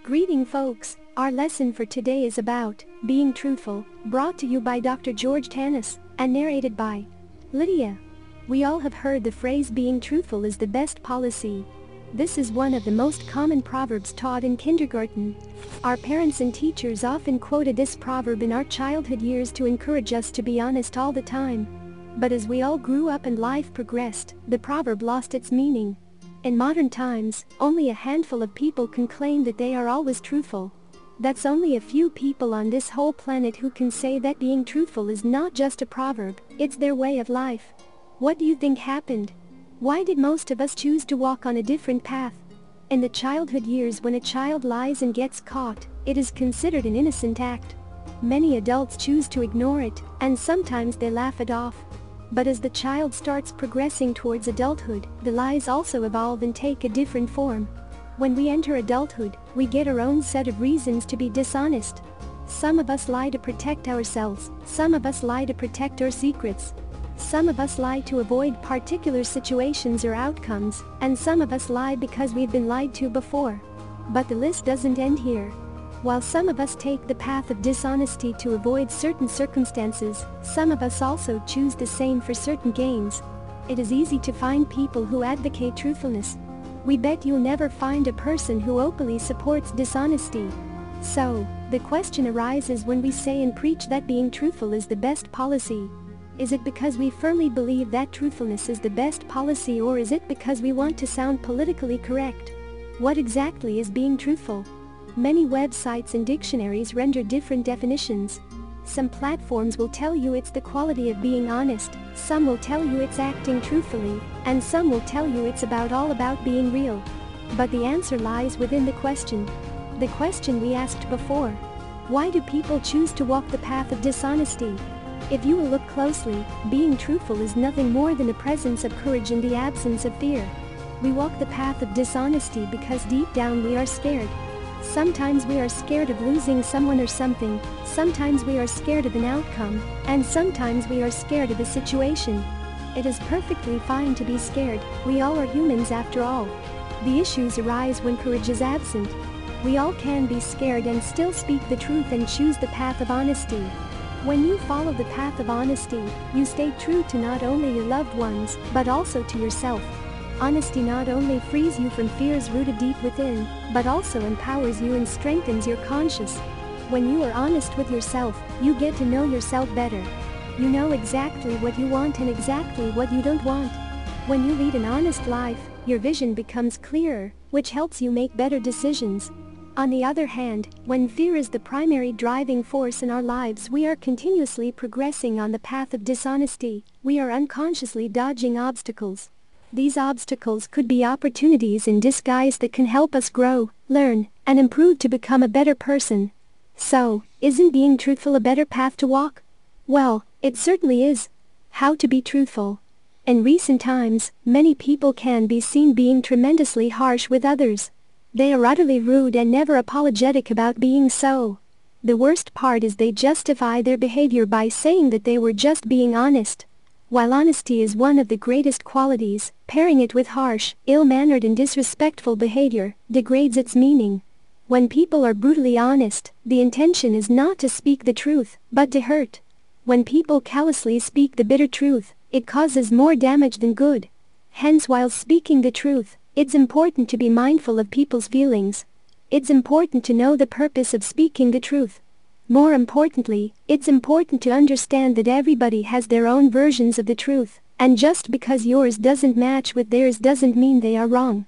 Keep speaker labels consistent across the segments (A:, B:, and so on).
A: Greeting folks, our lesson for today is about being truthful, brought to you by Dr. George Tanis, and narrated by Lydia. We all have heard the phrase being truthful is the best policy. This is one of the most common proverbs taught in kindergarten. Our parents and teachers often quoted this proverb in our childhood years to encourage us to be honest all the time. But as we all grew up and life progressed, the proverb lost its meaning. In modern times, only a handful of people can claim that they are always truthful. That's only a few people on this whole planet who can say that being truthful is not just a proverb, it's their way of life. What do you think happened? Why did most of us choose to walk on a different path? In the childhood years, when a child lies and gets caught, it is considered an innocent act. Many adults choose to ignore it, and sometimes they laugh it off. But as the child starts progressing towards adulthood, the lies also evolve and take a different form. When we enter adulthood, we get our own set of reasons to be dishonest. Some of us lie to protect ourselves, some of us lie to protect our secrets. Some of us lie to avoid particular situations or outcomes, and some of us lie because we've been lied to before. But the list doesn't end here. While some of us take the path of dishonesty to avoid certain circumstances, some of us also choose the same for certain gains. It is easy to find people who advocate truthfulness. We bet you'll never find a person who openly supports dishonesty. So, the question arises when we say and preach that being truthful is the best policy. Is it because we firmly believe that truthfulness is the best policy, or is it because we want to sound politically correct? What exactly is being truthful? Many websites and dictionaries render different definitions. Some platforms will tell you it's the quality of being honest, some will tell you it's acting truthfully, and some will tell you it's all about being real. But the answer lies within the question we asked before. Why do people choose to walk the path of dishonesty? If you will look closely, being truthful is nothing more than the presence of courage in the absence of fear. We walk the path of dishonesty because deep down we are scared. Sometimes we are scared of losing someone or something, sometimes we are scared of an outcome, and sometimes we are scared of a situation. It is perfectly fine to be scared, we all are humans after all. The issues arise when courage is absent. We all can be scared and still speak the truth and choose the path of honesty. When you follow the path of honesty, you stay true to not only your loved ones, but also to yourself. Honesty not only frees you from fears rooted deep within, but also empowers you and strengthens your conscience. When you are honest with yourself, you get to know yourself better. You know exactly what you want and exactly what you don't want. When you lead an honest life, your vision becomes clearer, which helps you make better decisions. On the other hand, when fear is the primary driving force in our lives, we are continuously progressing on the path of dishonesty. We are unconsciously dodging obstacles. These obstacles could be opportunities in disguise that can help us grow, learn, and improve to become a better person. So, isn't being truthful a better path to walk? Well, it certainly is. How to be truthful? In recent times, many people can be seen being tremendously harsh with others. They are utterly rude and never apologetic about being so. The worst part is they justify their behavior by saying that they were just being honest. While honesty is one of the greatest qualities, pairing it with harsh, ill-mannered and disrespectful behavior degrades its meaning. When people are brutally honest, the intention is not to speak the truth, but to hurt. When people callously speak the bitter truth, it causes more damage than good. Hence, while speaking the truth, it's important to be mindful of people's feelings. It's important to know the purpose of speaking the truth. More importantly, it's important to understand that everybody has their own versions of the truth, and just because yours doesn't match with theirs doesn't mean they are wrong.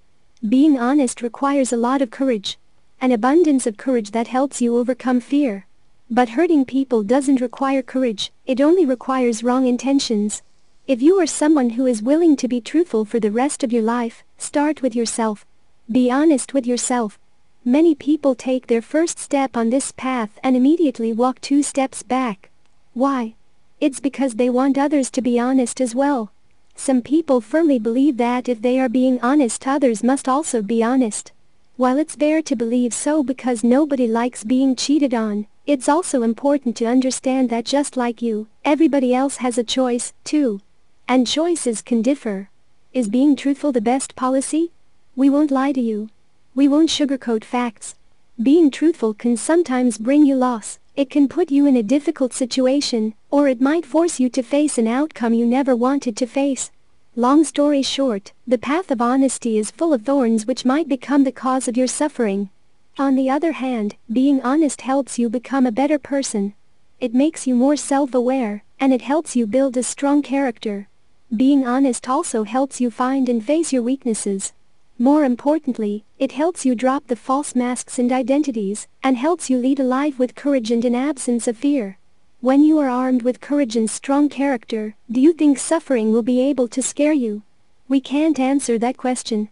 A: Being honest requires a lot of courage. An abundance of courage that helps you overcome fear. But hurting people doesn't require courage, it only requires wrong intentions. If you are someone who is willing to be truthful for the rest of your life, start with yourself. Be honest with yourself. Many people take their first step on this path and immediately walk 2 steps back. Why? It's because they want others to be honest as well. Some people firmly believe that if they are being honest, others must also be honest. While it's fair to believe so because nobody likes being cheated on, it's also important to understand that just like you, everybody else has a choice, too. And choices can differ. Is being truthful the best policy? We won't lie to you. We won't sugarcoat facts. Being truthful can sometimes bring you loss. It can put you in a difficult situation, or it might force you to face an outcome you never wanted to face. Long story short, the path of honesty is full of thorns which might become the cause of your suffering. On the other hand, being honest helps you become a better person. It makes you more self-aware, and it helps you build a strong character. Being honest also helps you find and face your weaknesses. More importantly, it helps you drop the false masks and identities, and helps you lead a life with courage and an absence of fear. When you are armed with courage and strong character, do you think suffering will be able to scare you? We can't answer that question.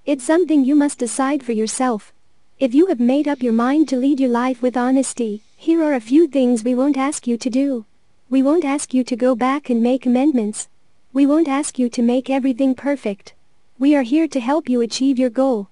A: It's something you must decide for yourself. If you have made up your mind to lead your life with honesty, here are a few things we won't ask you to do. We won't ask you to go back and make amendments. We won't ask you to make everything perfect. We are here to help you achieve your goal.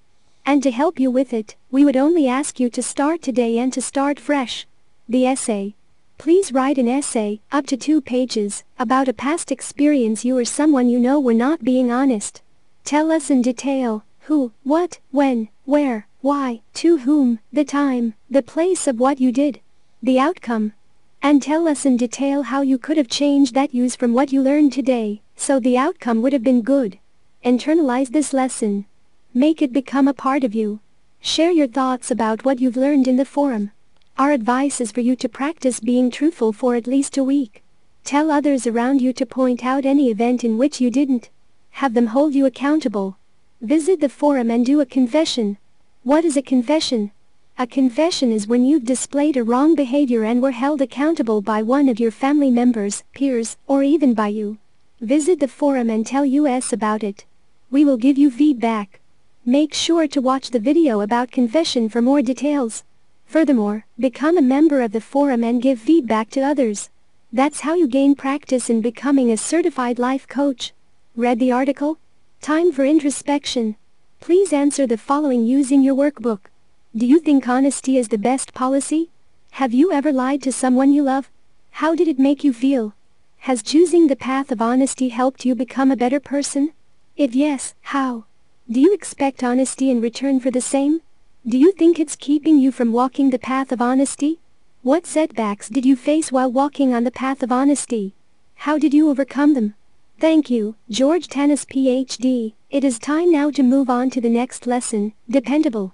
A: And to help you with it, we would only ask you to start today and to start fresh. The essay. Please write an essay, up to 2 pages, about a past experience you or someone you know were not being honest. Tell us in detail, who, what, when, where, why, to whom, the time, the place of what you did, the outcome. And tell us in detail how you could have changed that use from what you learned today, so the outcome would have been good. Internalize this lesson. Make it become a part of you. Share your thoughts about what you've learned in the forum. Our advice is for you to practice being truthful for at least a week. Tell others around you to point out any event in which you didn't. Have them hold you accountable. Visit the forum and do a confession. What is a confession? A confession is when you've displayed a wrong behavior and were held accountable by one of your family members, peers, or even by you. Visit the forum and tell us about it. We will give you feedback. Make sure to watch the video about confession for more details. Furthermore, become a member of the forum and give feedback to others. That's how you gain practice in becoming a certified life coach. Read the article? Time for introspection. Please answer the following using your workbook. Do you think honesty is the best policy? Have you ever lied to someone you love? How did it make you feel? Has choosing the path of honesty helped you become a better person? If yes, how? Do you expect honesty in return for the same? Do you think it's keeping you from walking the path of honesty? What setbacks did you face while walking on the path of honesty? How did you overcome them? Thank you, George Tannis PhD. It is time now to move on to the next lesson, dependable.